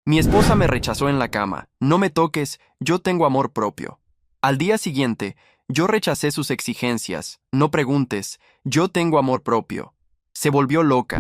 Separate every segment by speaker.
Speaker 1: Mi esposa me rechazó en la cama. No me toques, yo tengo amor propio. Al día siguiente, yo rechacé sus exigencias. No preguntes, yo tengo amor propio. Se volvió loca.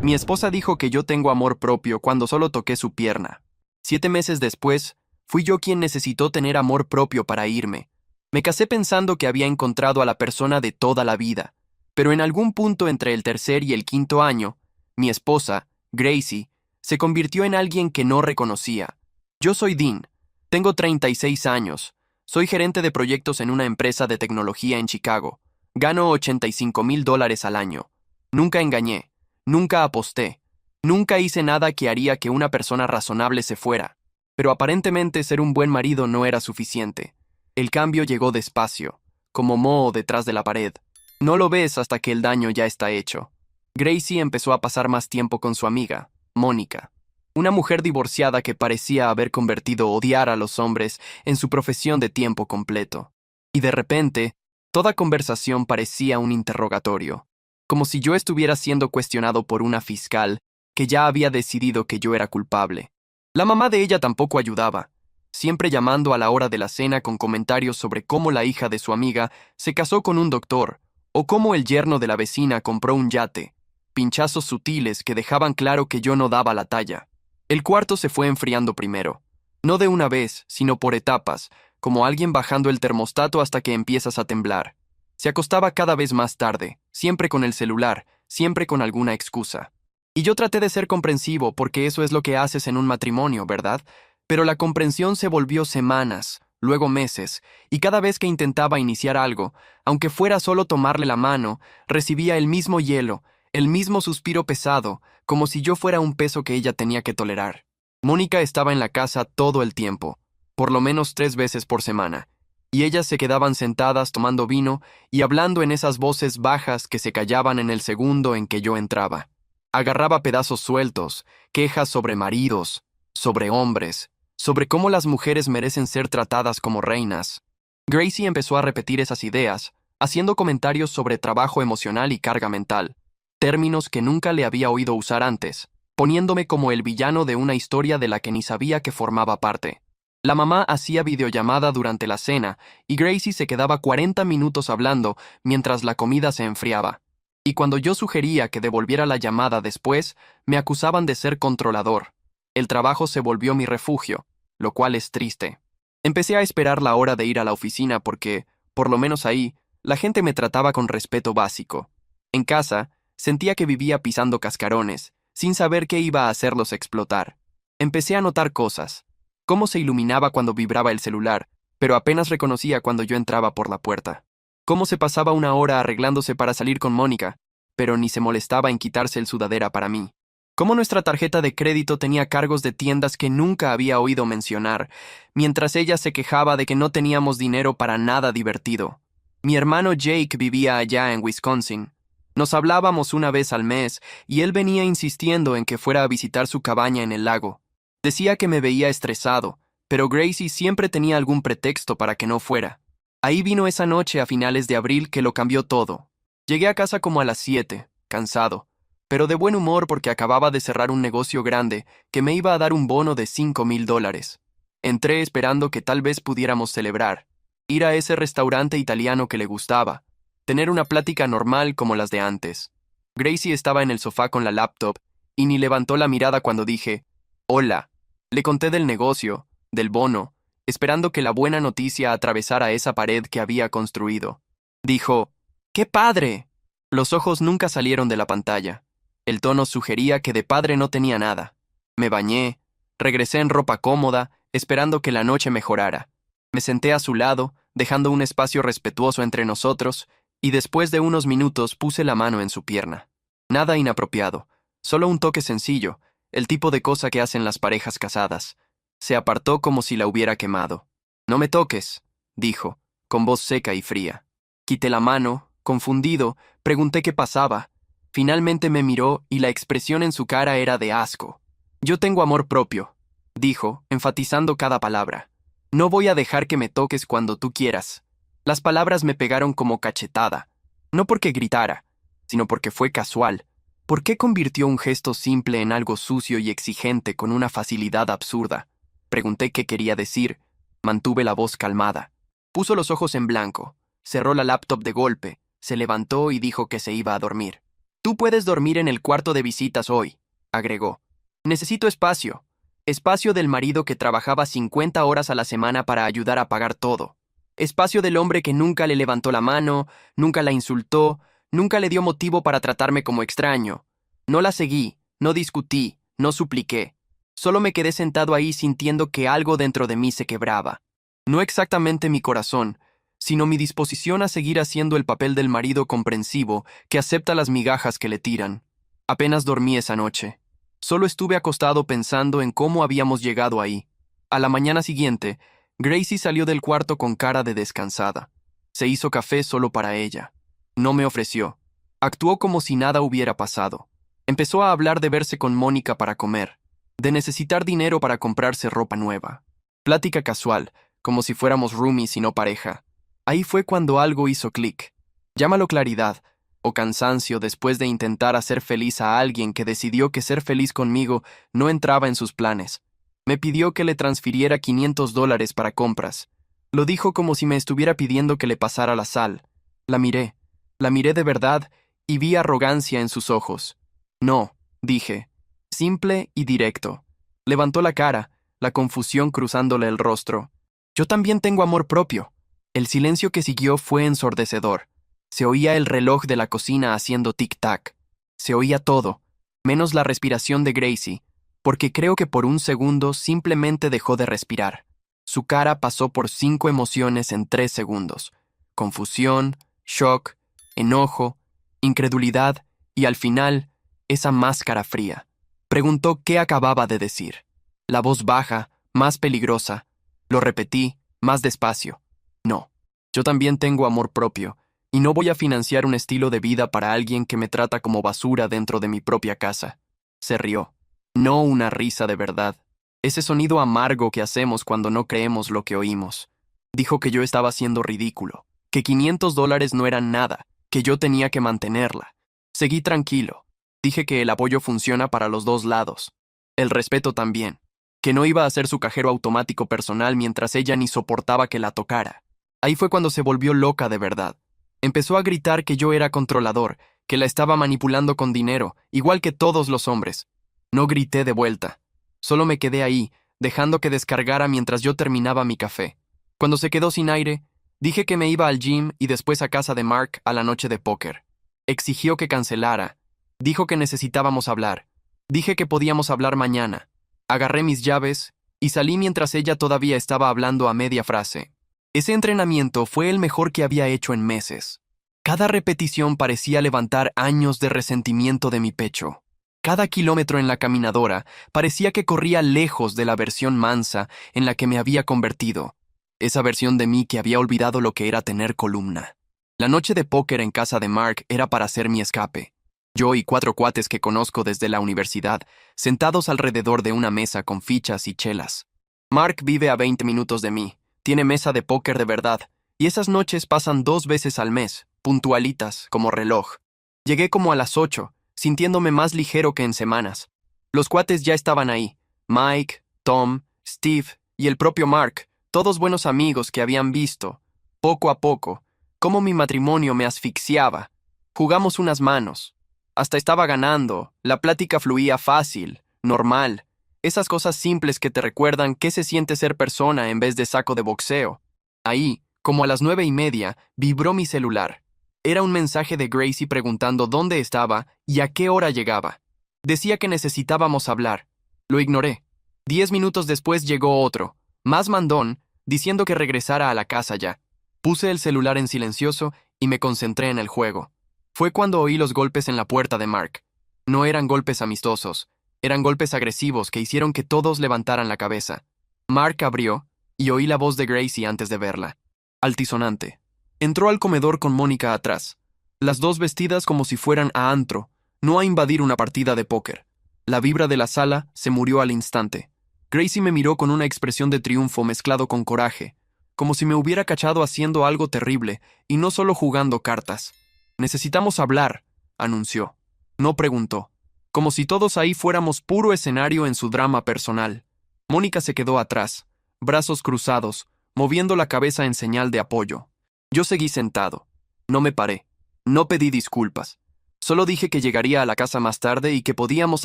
Speaker 1: Mi esposa dijo que yo tengo amor propio cuando solo toqué su pierna. 7 meses después, fui yo quien necesitó tener amor propio para irme. Me casé pensando que había encontrado a la persona de toda la vida, pero en algún punto entre el tercer y el quinto año, mi esposa, Gracie, se convirtió en alguien que no reconocía. Yo soy Dean, tengo 36 años, soy gerente de proyectos en una empresa de tecnología en Chicago, gano $85,000 al año. Nunca engañé, nunca aposté, nunca hice nada que haría que una persona razonable se fuera, pero aparentemente ser un buen marido no era suficiente. El cambio llegó despacio, como moho detrás de la pared. No lo ves hasta que el daño ya está hecho. Gracie empezó a pasar más tiempo con su amiga, Mónica, una mujer divorciada que parecía haber convertido odiar a los hombres en su profesión de tiempo completo. Y de repente, toda conversación parecía un interrogatorio, como si yo estuviera siendo cuestionado por una fiscal que ya había decidido que yo era culpable. La mamá de ella tampoco ayudaba, siempre llamando a la hora de la cena con comentarios sobre cómo la hija de su amiga se casó con un doctor, o cómo el yerno de la vecina compró un yate, pinchazos sutiles que dejaban claro que yo no daba la talla. El cuarto se fue enfriando primero, no de una vez, sino por etapas, como alguien bajando el termostato hasta que empiezas a temblar. Se acostaba cada vez más tarde, siempre con el celular, siempre con alguna excusa. Y yo traté de ser comprensivo porque eso es lo que haces en un matrimonio, ¿verdad? Pero la comprensión se volvió semanas, luego meses, y cada vez que intentaba iniciar algo, aunque fuera solo tomarle la mano, recibía el mismo hielo, el mismo suspiro pesado, como si yo fuera un peso que ella tenía que tolerar. Mónica estaba en la casa todo el tiempo, por lo menos 3 veces por semana, y ellas se quedaban sentadas tomando vino y hablando en esas voces bajas que se callaban en el segundo en que yo entraba. Agarraba pedazos sueltos, quejas sobre maridos, sobre hombres, sobre cómo las mujeres merecen ser tratadas como reinas. Gracie empezó a repetir esas ideas, haciendo comentarios sobre trabajo emocional y carga mental, términos que nunca le había oído usar antes, poniéndome como el villano de una historia de la que ni sabía que formaba parte. La mamá hacía videollamada durante la cena y Gracie se quedaba 40 minutos hablando mientras la comida se enfriaba. Y cuando yo sugería que devolviera la llamada después, me acusaban de ser controlador. El trabajo se volvió mi refugio, lo cual es triste. Empecé a esperar la hora de ir a la oficina porque, por lo menos ahí, la gente me trataba con respeto básico. En casa, sentía que vivía pisando cascarones, sin saber qué iba a hacerlos explotar. Empecé a notar cosas, cómo se iluminaba cuando vibraba el celular, pero apenas reconocía cuando yo entraba por la puerta. Cómo se pasaba una hora arreglándose para salir con Mónica, pero ni se molestaba en quitarse el sudadera para mí. Cómo nuestra tarjeta de crédito tenía cargos de tiendas que nunca había oído mencionar, mientras ella se quejaba de que no teníamos dinero para nada divertido. Mi hermano Jake vivía allá en Wisconsin. Nos hablábamos una vez al mes y él venía insistiendo en que fuera a visitar su cabaña en el lago. Decía que me veía estresado, pero Gracie siempre tenía algún pretexto para que no fuera. Ahí vino esa noche a finales de abril que lo cambió todo. Llegué a casa como a las 7, cansado, pero de buen humor porque acababa de cerrar un negocio grande que me iba a dar un bono de $5,000. Entré esperando que tal vez pudiéramos celebrar, ir a ese restaurante italiano que le gustaba, tener una plática normal como las de antes. Gracie estaba en el sofá con la laptop y ni levantó la mirada cuando dije, «Hola». Le conté del negocio, del bono, esperando que la buena noticia atravesara esa pared que había construido. Dijo, «¡Qué padre!». Los ojos nunca salieron de la pantalla. El tono sugería que de padre no tenía nada. Me bañé, regresé en ropa cómoda, esperando que la noche mejorara. Me senté a su lado, dejando un espacio respetuoso entre nosotros, y después de unos minutos puse la mano en su pierna. Nada inapropiado, solo un toque sencillo, el tipo de cosa que hacen las parejas casadas. Se apartó como si la hubiera quemado. «No me toques», dijo, con voz seca y fría. Quité la mano, confundido, pregunté qué pasaba. Finalmente me miró y la expresión en su cara era de asco. «Yo tengo amor propio», dijo, enfatizando cada palabra. «No voy a dejar que me toques cuando tú quieras». Las palabras me pegaron como cachetada, no porque gritara, sino porque fue casual. ¿Por qué convirtió un gesto simple en algo sucio y exigente con una facilidad absurda? Pregunté qué quería decir. Mantuve la voz calmada. Puso los ojos en blanco, cerró la laptop de golpe, se levantó y dijo que se iba a dormir. Tú puedes dormir en el cuarto de visitas hoy, agregó. Necesito espacio. Espacio del marido que trabajaba 50 horas a la semana para ayudar a pagar todo. Espacio del hombre que nunca le levantó la mano, nunca la insultó, nunca le dio motivo para tratarme como extraño. No la seguí, no discutí, no supliqué. Solo me quedé sentado ahí sintiendo que algo dentro de mí se quebraba. No exactamente mi corazón, sino mi disposición a seguir haciendo el papel del marido comprensivo que acepta las migajas que le tiran. Apenas dormí esa noche. Solo estuve acostado pensando en cómo habíamos llegado ahí. A la mañana siguiente, Gracie salió del cuarto con cara de descansada. Se hizo café solo para ella. No me ofreció. Actuó como si nada hubiera pasado. Empezó a hablar de verse con Mónica para comer, de necesitar dinero para comprarse ropa nueva. Plática casual, como si fuéramos roomies y no pareja. Ahí fue cuando algo hizo clic. Llámalo claridad o cansancio después de intentar hacer feliz a alguien que decidió que ser feliz conmigo no entraba en sus planes. Me pidió que le transfiriera $500 para compras. Lo dijo como si me estuviera pidiendo que le pasara la sal. La miré de verdad y vi arrogancia en sus ojos. No, dije, simple y directo. Levantó la cara, la confusión cruzándole el rostro. Yo también tengo amor propio. El silencio que siguió fue ensordecedor. Se oía el reloj de la cocina haciendo tic-tac. Se oía todo, menos la respiración de Gracie, porque creo que por un segundo simplemente dejó de respirar. Su cara pasó por 5 emociones en 3 segundos. Confusión, shock, enojo, incredulidad y al final, esa máscara fría. Preguntó qué acababa de decir. La voz baja, más peligrosa. Lo repetí, más despacio. No, yo también tengo amor propio, y no voy a financiar un estilo de vida para alguien que me trata como basura dentro de mi propia casa. Se rió. No una risa de verdad. Ese sonido amargo que hacemos cuando no creemos lo que oímos. Dijo que yo estaba siendo ridículo, que $500 no eran nada, que yo tenía que mantenerla. Seguí tranquilo. Dije que el apoyo funciona para los dos lados. El respeto también. Que no iba a ser su cajero automático personal mientras ella ni soportaba que la tocara. Ahí fue cuando se volvió loca de verdad. Empezó a gritar que yo era controlador, que la estaba manipulando con dinero, igual que todos los hombres. No grité de vuelta. Solo me quedé ahí, dejando que descargara mientras yo terminaba mi café. Cuando se quedó sin aire, dije que me iba al gym y después a casa de Mark a la noche de póker. Exigió que cancelara. Dijo que necesitábamos hablar. Dije que podíamos hablar mañana. Agarré mis llaves y salí mientras ella todavía estaba hablando a media frase. Ese entrenamiento fue el mejor que había hecho en meses. Cada repetición parecía levantar años de resentimiento de mi pecho. Cada kilómetro en la caminadora parecía que corría lejos de la versión mansa en la que me había convertido. Esa versión de mí que había olvidado lo que era tener columna. La noche de póker en casa de Mark era para hacer mi escape. Yo y 4 cuates que conozco desde la universidad, sentados alrededor de una mesa con fichas y chelas. Mark vive a 20 minutos de mí, tiene mesa de póker de verdad, y esas noches pasan 2 veces al mes, puntualitas, como reloj. Llegué como a las 8, sintiéndome más ligero que en semanas. Los cuates ya estaban ahí, Mike, Tom, Steve y el propio Mark, todos buenos amigos que habían visto, poco a poco, cómo mi matrimonio me asfixiaba. Jugamos unas manos. Hasta estaba ganando, la plática fluía fácil, normal, esas cosas simples que te recuerdan qué se siente ser persona en vez de saco de boxeo. Ahí, como a las 9:30, vibró mi celular. Era un mensaje de Gracie preguntando dónde estaba y a qué hora llegaba. Decía que necesitábamos hablar. Lo ignoré. 10 minutos después llegó otro, más mandón, diciendo que regresara a la casa ya. Puse el celular en silencioso y me concentré en el juego. Fue cuando oí los golpes en la puerta de Mark. No eran golpes amistosos, eran golpes agresivos que hicieron que todos levantaran la cabeza. Mark abrió y oí la voz de Gracie antes de verla. Altisonante. Entró al comedor con Mónica atrás. Las dos vestidas como si fueran a antro, no a invadir una partida de póker. La vibra de la sala se murió al instante. Gracie me miró con una expresión de triunfo mezclado con coraje, como si me hubiera cachado haciendo algo terrible y no solo jugando cartas. «Necesitamos hablar», anunció. No preguntó. Como si todos ahí fuéramos puro escenario en su drama personal. Mónica se quedó atrás, brazos cruzados, moviendo la cabeza en señal de apoyo. Yo seguí sentado. No me paré. No pedí disculpas. Solo dije que llegaría a la casa más tarde y que podíamos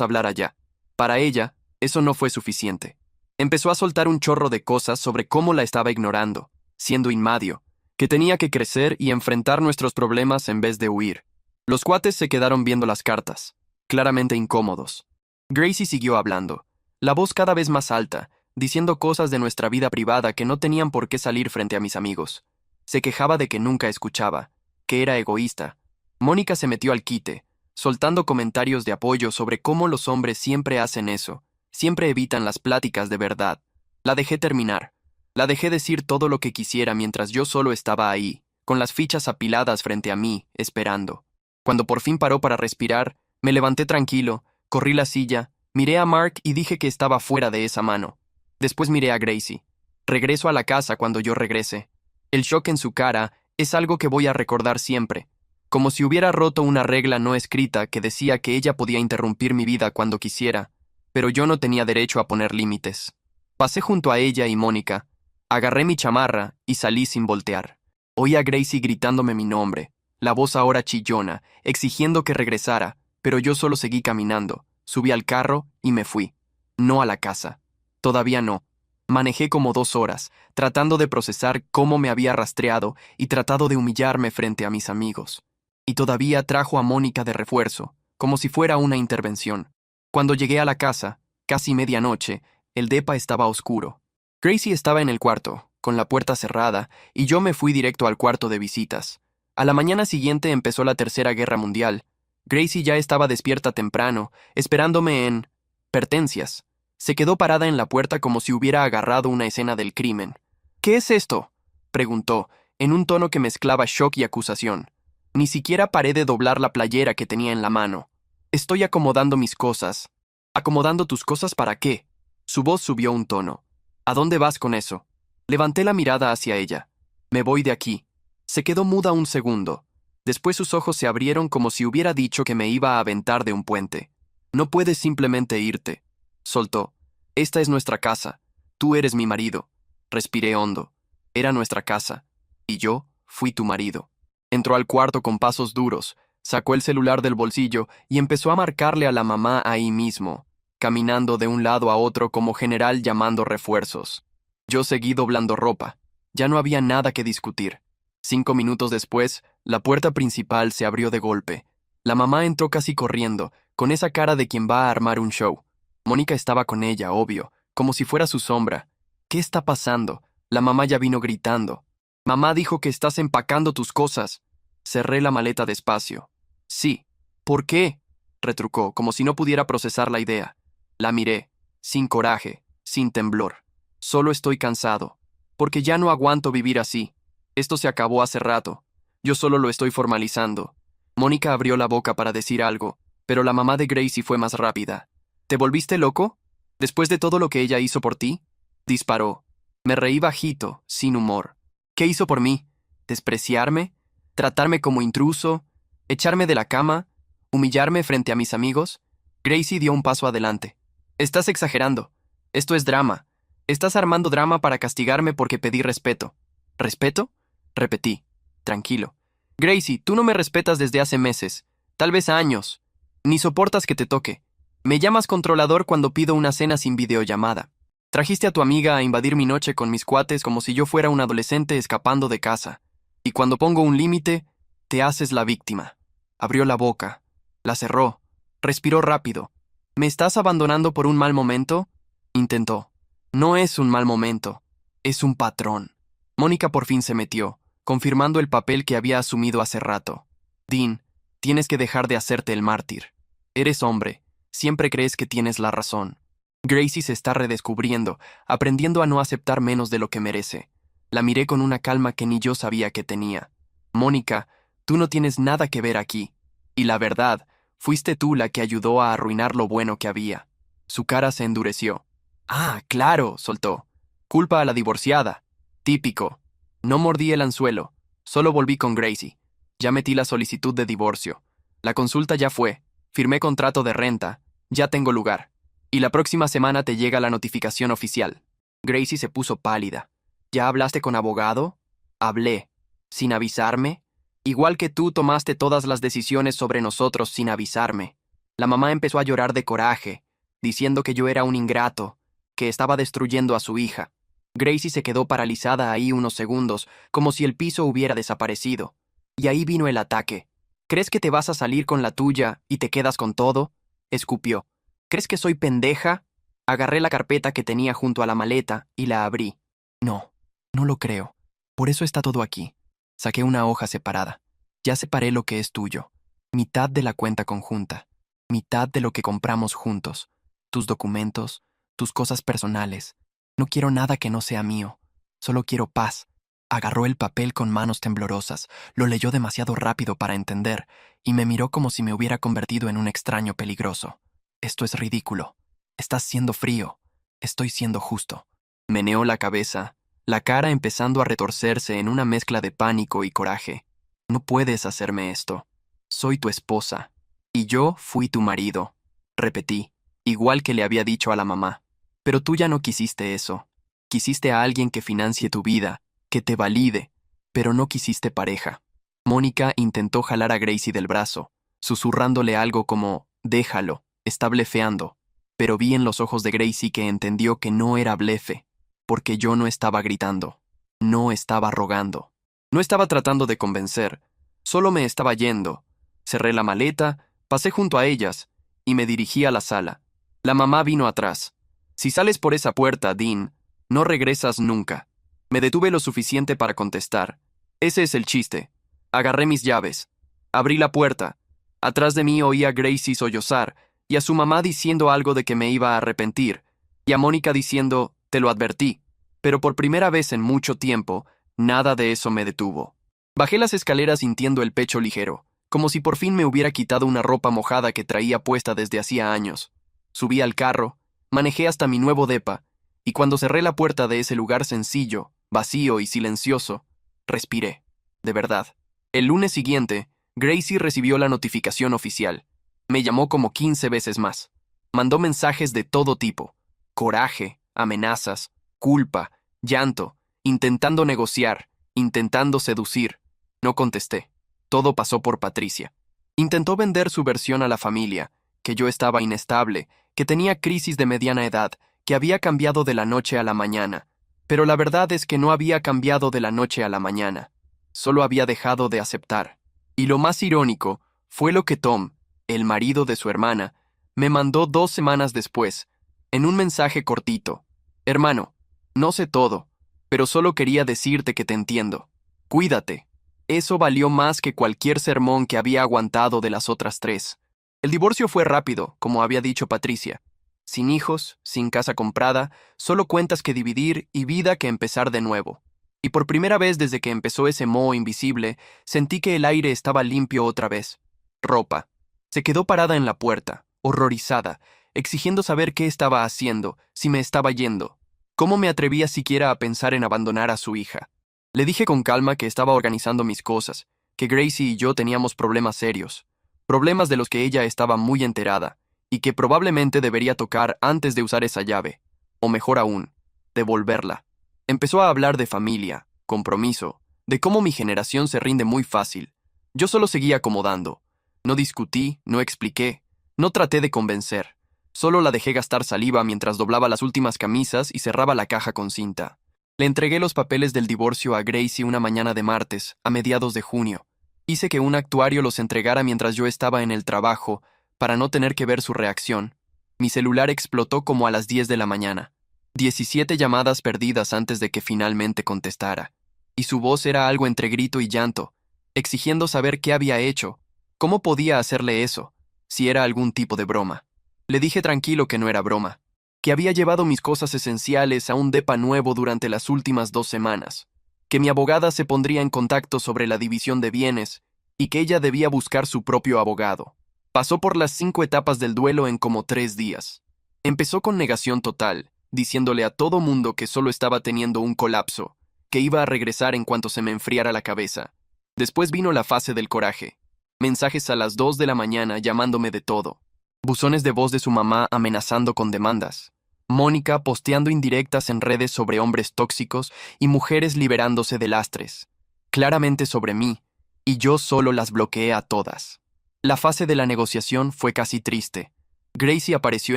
Speaker 1: hablar allá. Para ella, eso no fue suficiente. Empezó a soltar un chorro de cosas sobre cómo la estaba ignorando, siendo inmadio, que tenía que crecer y enfrentar nuestros problemas en vez de huir. Los cuates se quedaron viendo las cartas, claramente incómodos. Gracie siguió hablando, la voz cada vez más alta, diciendo cosas de nuestra vida privada que no tenían por qué salir frente a mis amigos. Se quejaba de que nunca escuchaba, que era egoísta. Mónica se metió al quite, soltando comentarios de apoyo sobre cómo los hombres siempre hacen eso, siempre evitan las pláticas de verdad. La dejé terminar. La dejé decir todo lo que quisiera mientras yo solo estaba ahí, con las fichas apiladas frente a mí, esperando. Cuando por fin paró para respirar, me levanté tranquilo, corrí la silla, miré a Mark y dije que estaba fuera de esa mano. Después miré a Gracie. Regreso a la casa cuando yo regrese. El shock en su cara es algo que voy a recordar siempre, como si hubiera roto una regla no escrita que decía que ella podía interrumpir mi vida cuando quisiera, pero yo no tenía derecho a poner límites. Pasé junto a ella y Mónica, agarré mi chamarra y salí sin voltear. Oí a Gracie gritándome mi nombre, la voz ahora chillona, exigiendo que regresara, pero yo solo seguí caminando, subí al carro y me fui. No a la casa. Todavía no. Manejé como 2 horas, tratando de procesar cómo me había rastreado y tratado de humillarme frente a mis amigos. Y todavía trajo a Mónica de refuerzo, como si fuera una intervención. Cuando llegué a la casa, casi medianoche, el depa estaba oscuro. Gracie estaba en el cuarto, con la puerta cerrada, y yo me fui directo al cuarto de visitas. A la mañana siguiente empezó la Tercera Guerra Mundial. Gracie ya estaba despierta temprano, esperándome en Pertencias. Se quedó parada en la puerta como si hubiera agarrado una escena del crimen. ¿Qué es esto?, preguntó, en un tono que mezclaba shock y acusación. Ni siquiera paré de doblar la playera que tenía en la mano. Estoy acomodando mis cosas. ¿Acomodando tus cosas para qué? Su voz subió un tono. ¿A dónde vas con eso? Levanté la mirada hacia ella. Me voy de aquí. Se quedó muda un segundo. Después sus ojos se abrieron como si hubiera dicho que me iba a aventar de un puente. No puedes simplemente irte. Soltó. Esta es nuestra casa. Tú eres mi marido. Respiré hondo. Era nuestra casa. Y yo fui tu marido. Entró al cuarto con pasos duros, sacó el celular del bolsillo y empezó a marcarle a la mamá ahí mismo, caminando de un lado a otro como general llamando refuerzos. Yo seguí doblando ropa. Ya no había nada que discutir. 5 minutos después, la puerta principal se abrió de golpe. La mamá entró casi corriendo, con esa cara de quien va a armar un show. Mónica estaba con ella, obvio, como si fuera su sombra. ¿Qué está pasando? La mamá ya vino gritando. Mamá dijo que estás empacando tus cosas. Cerré la maleta despacio. Sí. ¿Por qué?, retrucó, como si no pudiera procesar la idea. La miré, sin coraje, sin temblor. Solo estoy cansado, porque ya no aguanto vivir así. Esto se acabó hace rato. Yo solo lo estoy formalizando. Mónica abrió la boca para decir algo, pero la mamá de Gracie fue más rápida. ¿Te volviste loco? ¿Después de todo lo que ella hizo por ti? Disparó. Me reí bajito, sin humor. ¿Qué hizo por mí? ¿Despreciarme? ¿Tratarme como intruso? ¿Echarme de la cama? ¿Humillarme frente a mis amigos? Gracie dio un paso adelante. Estás exagerando. Esto es drama. Estás armando drama para castigarme porque pedí respeto. ¿Respeto? Repetí. Tranquilo. Gracie, tú no me respetas desde hace meses, tal vez años. Ni soportas que te toque. Me llamas controlador cuando pido una cena sin videollamada. Trajiste a tu amiga a invadir mi noche con mis cuates como si yo fuera un adolescente escapando de casa. Y cuando pongo un límite, te haces la víctima. Abrió la boca. La cerró. Respiró rápido. ¿Me estás abandonando por un mal momento? Intentó. No es un mal momento. Es un patrón. Mónica por fin se metió, confirmando el papel que había asumido hace rato. Dean, tienes que dejar de hacerte el mártir. Eres hombre. Siempre crees que tienes la razón. Gracie se está redescubriendo, aprendiendo a no aceptar menos de lo que merece. La miré con una calma que ni yo sabía que tenía. Mónica, tú no tienes nada que ver aquí. Y la verdad, fuiste tú la que ayudó a arruinar lo bueno que había. Su cara se endureció. Ah, claro, soltó. Culpa a la divorciada. Típico. No mordí el anzuelo. Solo volví con Gracie. Ya metí la solicitud de divorcio. La consulta ya fue. Firmé contrato de renta, ya tengo lugar. Y la próxima semana te llega la notificación oficial. Gracie se puso pálida. ¿Ya hablaste con abogado? Hablé. ¿Sin avisarme? Igual que tú tomaste todas las decisiones sobre nosotros sin avisarme. La mamá empezó a llorar de coraje, diciendo que yo era un ingrato, que estaba destruyendo a su hija. Gracie se quedó paralizada ahí unos segundos, como si el piso hubiera desaparecido. Y ahí vino el ataque. ¿Crees que te vas a salir con la tuya y te quedas con todo? Escupió. ¿Crees que soy pendeja? Agarré la carpeta que tenía junto a la maleta y la abrí. No, no lo creo. Por eso está todo aquí. Saqué una hoja separada. Ya separé lo que es tuyo. Mitad de la cuenta conjunta. Mitad de lo que compramos juntos. Tus documentos, tus cosas personales. No quiero nada que no sea mío. Solo quiero paz. Agarró el papel con manos temblorosas, lo leyó demasiado rápido para entender, y me miró como si me hubiera convertido en un extraño peligroso. Esto es ridículo. Estás siendo frío. Estoy siendo justo. Meneó la cabeza, la cara empezando a retorcerse en una mezcla de pánico y coraje. No puedes hacerme esto. Soy tu esposa. Y yo fui tu marido. Repetí, igual que le había dicho a la mamá. Pero tú ya no quisiste eso. Quisiste a alguien que financie tu vida, que te valide, pero no quisiste pareja. Mónica intentó jalar a Gracie del brazo, susurrándole algo como, déjalo, está blefeando, pero vi en los ojos de Gracie que entendió que no era blefe, porque yo no estaba gritando, no estaba rogando, no estaba tratando de convencer, solo me estaba yendo. Cerré la maleta, pasé junto a ellas, y me dirigí a la sala. La mamá vino atrás. Si sales por esa puerta, Dean, no regresas nunca. Me detuve lo suficiente para contestar. Ese es el chiste. Agarré mis llaves. Abrí la puerta. Atrás de mí oía a Gracie sollozar y a su mamá diciendo algo de que me iba a arrepentir, y a Mónica diciendo, te lo advertí. Pero por primera vez en mucho tiempo, nada de eso me detuvo. Bajé las escaleras sintiendo el pecho ligero, como si por fin me hubiera quitado una ropa mojada que traía puesta desde hacía años. Subí al carro, manejé hasta mi nuevo depa, y cuando cerré la puerta de ese lugar sencillo, vacío y silencioso, respiré. De verdad. El lunes siguiente, Gracie recibió la notificación oficial. Me llamó como 15 veces más. Mandó mensajes de todo tipo. Coraje, amenazas, culpa, llanto, intentando negociar, intentando seducir. No contesté. Todo pasó por Patricia. Intentó vender su versión a la familia, que yo estaba inestable, que tenía crisis de mediana edad, que había cambiado de la noche a la mañana. Pero la verdad es que no había cambiado de la noche a la mañana. Solo había dejado de aceptar. Y lo más irónico fue lo que Tom, el marido de su hermana, me mandó 2 semanas después, en un mensaje cortito. Hermano, no sé todo, pero solo quería decirte que te entiendo. Cuídate. Eso valió más que cualquier sermón que había aguantado de las otras 3. El divorcio fue rápido, como había dicho Patricia. Sin hijos, sin casa comprada, solo cuentas que dividir y vida que empezar de nuevo. Y por primera vez desde que empezó ese moho invisible, sentí que el aire estaba limpio otra vez. Ropa. Se quedó parada en la puerta, horrorizada, exigiendo saber qué estaba haciendo, si me estaba yendo. ¿Cómo me atrevía siquiera a pensar en abandonar a su hija? Le dije con calma que estaba organizando mis cosas, que Gracie y yo teníamos problemas serios, problemas de los que ella estaba muy enterada, y que probablemente debería tocar antes de usar esa llave, o mejor aún, devolverla. Empezó a hablar de familia, compromiso, de cómo mi generación se rinde muy fácil. Yo solo seguía acomodando. No discutí, no expliqué, no traté de convencer. Solo la dejé gastar saliva mientras doblaba las últimas camisas y cerraba la caja con cinta. Le entregué los papeles del divorcio a Gracie una mañana de martes, a mediados de junio. Hice que un actuario los entregara mientras yo estaba en el trabajo, para no tener que ver su reacción. Mi celular explotó como a las 10 de la mañana. 17 llamadas perdidas antes de que finalmente contestara. Y su voz era algo entre grito y llanto, exigiendo saber qué había hecho, cómo podía hacerle eso, si era algún tipo de broma. Le dije tranquilo que no era broma, que había llevado mis cosas esenciales a un depa nuevo durante las últimas 2 semanas, que mi abogada se pondría en contacto sobre la división de bienes y que ella debía buscar su propio abogado. Pasó por las 5 etapas del duelo en como 3 días. Empezó con negación total, diciéndole a todo mundo que solo estaba teniendo un colapso, que iba a regresar en cuanto se me enfriara la cabeza. Después vino la fase del coraje. mensajes a las 2 de la mañana llamándome de todo, buzones de voz de su mamá amenazando con demandas, Mónica posteando indirectas en redes sobre hombres tóxicos y mujeres liberándose de lastres, claramente sobre mí, y yo solo las bloqueé a todas. La fase de la negociación fue casi triste. Gracie apareció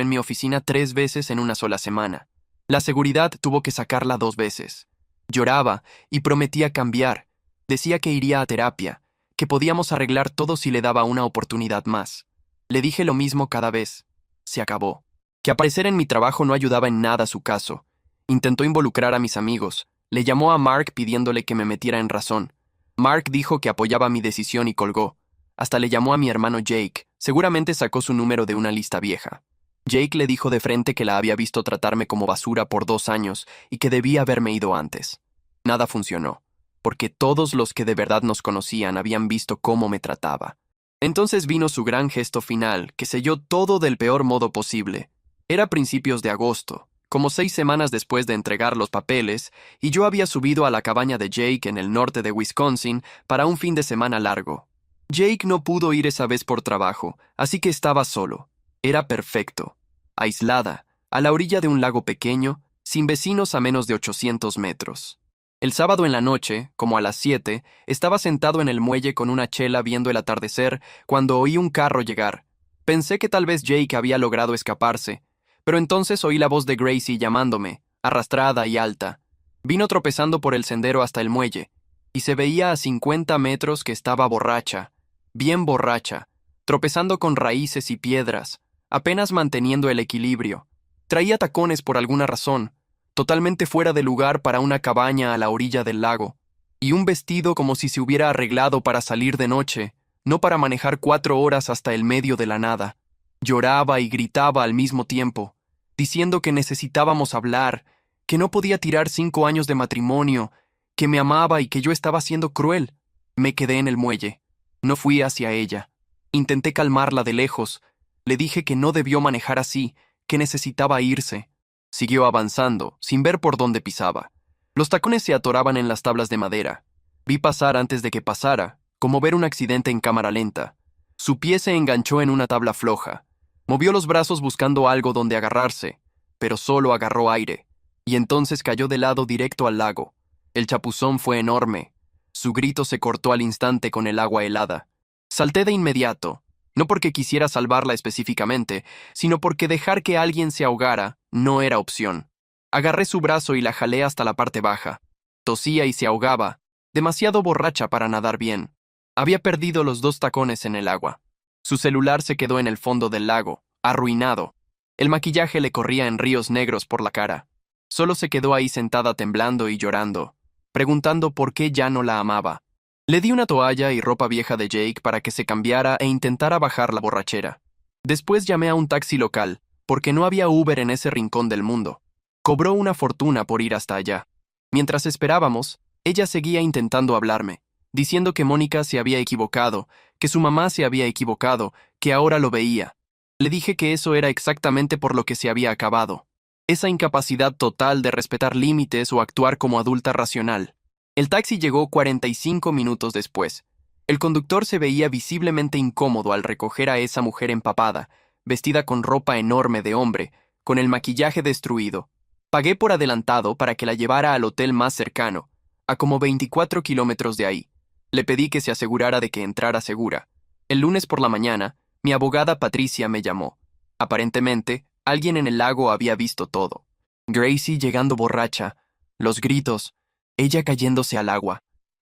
Speaker 1: en mi oficina 3 veces en una sola semana. La seguridad tuvo que sacarla 2 veces. Lloraba y prometía cambiar. Decía que iría a terapia, que podíamos arreglar todo si le daba una oportunidad más. Le dije lo mismo cada vez. Se acabó. Que aparecer en mi trabajo no ayudaba en nada a su caso. Intentó involucrar a mis amigos. Le llamó a Mark pidiéndole que me metiera en razón. Mark dijo que apoyaba mi decisión y colgó. Hasta le llamó a mi hermano Jake. Seguramente sacó su número de una lista vieja. Jake le dijo de frente que la había visto tratarme como basura por 2 años y que debía haberme ido antes. Nada funcionó, porque todos los que de verdad nos conocían habían visto cómo me trataba. Entonces vino su gran gesto final, que selló todo del peor modo posible. Era principios de agosto, como 6 semanas después de entregar los papeles, y yo había subido a la cabaña de Jake en el norte de Wisconsin para un fin de semana largo. Jake no pudo ir esa vez por trabajo, así que estaba solo. Era perfecto, aislada, a la orilla de un lago pequeño, sin vecinos a menos de 800 metros. El sábado en la noche, como a las 7, estaba sentado en el muelle con una chela viendo el atardecer cuando oí un carro llegar. Pensé que tal vez Jake había logrado escaparse, pero entonces oí la voz de Gracie llamándome, arrastrada y alta. Vino tropezando por el sendero hasta el muelle, y se veía a 50 metros que estaba borracha, bien borracha, tropezando con raíces y piedras, apenas manteniendo el equilibrio. Traía tacones por alguna razón, totalmente fuera de lugar para una cabaña a la orilla del lago, y un vestido como si se hubiera arreglado para salir de noche, no para manejar 4 horas hasta el medio de la nada. Lloraba y gritaba al mismo tiempo, diciendo que necesitábamos hablar, que no podía tirar 5 años de matrimonio, que me amaba y que yo estaba siendo cruel. Me quedé en el muelle. No fui hacia ella. Intenté calmarla de lejos. Le dije que no debió manejar así, que necesitaba irse. Siguió avanzando, sin ver por dónde pisaba. Los tacones se atoraban en las tablas de madera. Vi pasar antes de que pasara, como ver un accidente en cámara lenta. Su pie se enganchó en una tabla floja. Movió los brazos buscando algo donde agarrarse, pero solo agarró aire, y entonces cayó de lado directo al lago. El chapuzón fue enorme. Su grito se cortó al instante con el agua helada. Salté de inmediato, no porque quisiera salvarla específicamente, sino porque dejar que alguien se ahogara no era opción. Agarré su brazo y la jalé hasta la parte baja. Tosía y se ahogaba, demasiado borracha para nadar bien. Había perdido los 2 tacones en el agua. Su celular se quedó en el fondo del lago, arruinado. El maquillaje le corría en ríos negros por la cara. Solo se quedó ahí sentada temblando y llorando, preguntando por qué ya no la amaba. Le di una toalla y ropa vieja de Jake para que se cambiara e intentara bajar la borrachera. Después llamé a un taxi local, porque no había Uber en ese rincón del mundo. Cobró una fortuna por ir hasta allá. Mientras esperábamos, ella seguía intentando hablarme, diciendo que Mónica se había equivocado, que su mamá se había equivocado, que ahora lo veía. Le dije que eso era exactamente por lo que se había acabado. Esa incapacidad total de respetar límites o actuar como adulta racional. El taxi llegó 45 minutos después. El conductor se veía visiblemente incómodo al recoger a esa mujer empapada, vestida con ropa enorme de hombre, con el maquillaje destruido. Pagué por adelantado para que la llevara al hotel más cercano, a como 24 kilómetros de ahí. Le pedí que se asegurara de que entrara segura. El lunes por la mañana, mi abogada Patricia me llamó. Aparentemente, alguien en el lago había visto todo. Gracie llegando borracha, los gritos, ella cayéndose al agua.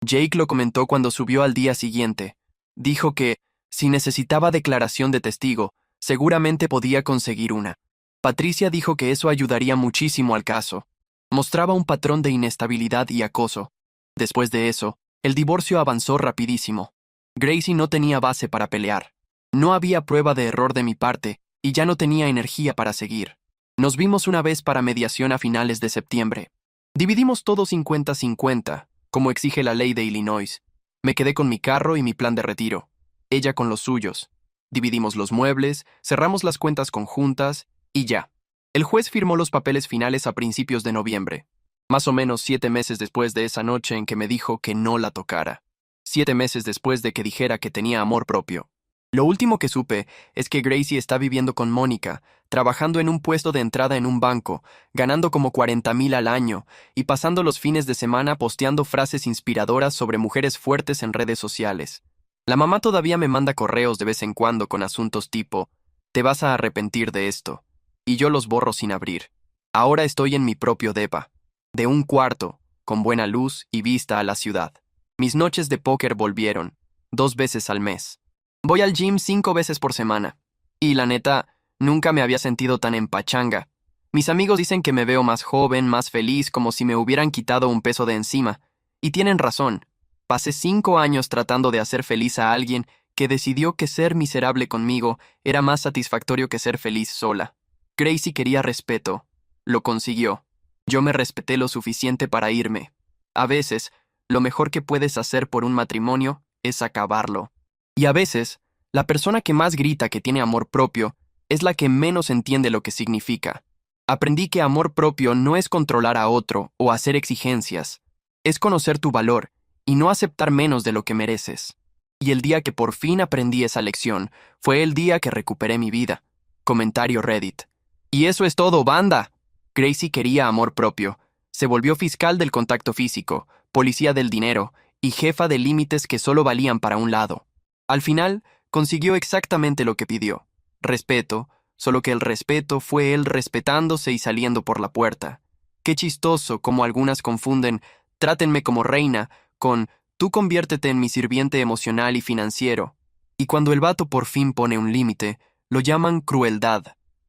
Speaker 1: Jake lo comentó cuando subió al día siguiente. Dijo que, si necesitaba declaración de testigo, seguramente podía conseguir una. Patricia dijo que eso ayudaría muchísimo al caso. Mostraba un patrón de inestabilidad y acoso. Después de eso, el divorcio avanzó rapidísimo. Gracie no tenía base para pelear. No había prueba de error de mi parte, y ya no tenía energía para seguir. Nos vimos una vez para mediación a finales de septiembre. Dividimos todo 50-50, como exige la ley de Illinois. Me quedé con mi carro y mi plan de retiro. Ella con los suyos. Dividimos los muebles, cerramos las cuentas conjuntas, y ya. El juez firmó los papeles finales a principios de noviembre, más o menos 7 meses después de esa noche en que me dijo que no la tocara. 7 meses después de que dijera que tenía amor propio. Lo último que supe es que Gracie está viviendo con Mónica, trabajando en un puesto de entrada en un banco, ganando como 40,000 al año y pasando los fines de semana posteando frases inspiradoras sobre mujeres fuertes en redes sociales. La mamá todavía me manda correos de vez en cuando con asuntos tipo, te vas a arrepentir de esto, y yo los borro sin abrir. Ahora estoy en mi propio depa, de un cuarto, con buena luz y vista a la ciudad. Mis noches de póker volvieron, 2 veces al mes. Voy al gym 5 veces por semana. Y la neta, nunca me había sentido tan en pachanga. Mis amigos dicen que me veo más joven, más feliz, como si me hubieran quitado un peso de encima. Y tienen razón. Pasé 5 años tratando de hacer feliz a alguien que decidió que ser miserable conmigo era más satisfactorio que ser feliz sola. Gracie quería respeto. Lo consiguió. Yo me respeté lo suficiente para irme. A veces, lo mejor que puedes hacer por un matrimonio es acabarlo. Y a veces, la persona que más grita que tiene amor propio es la que menos entiende lo que significa. Aprendí que amor propio no es controlar a otro o hacer exigencias. Es conocer tu valor y no aceptar menos de lo que mereces. Y el día que por fin aprendí esa lección fue el día que recuperé mi vida. Comentario Reddit. Y eso es todo, banda. Gracie quería amor propio. Se volvió fiscal del contacto físico, policía del dinero y jefa de límites que solo valían para un lado. Al final, consiguió exactamente lo que pidió. Respeto, solo que el respeto fue él respetándose y saliendo por la puerta. Qué chistoso como algunas confunden trátenme como reina con tú conviértete en mi sirviente emocional y financiero. Y cuando el vato por fin pone un límite, lo llaman crueldad.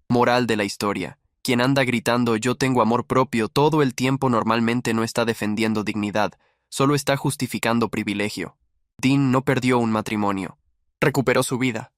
Speaker 1: Moral de la historia. Quien anda gritando yo tengo amor propio todo el tiempo normalmente no está defendiendo dignidad, solo está justificando privilegio. Dean no perdió un matrimonio. Recuperó su vida.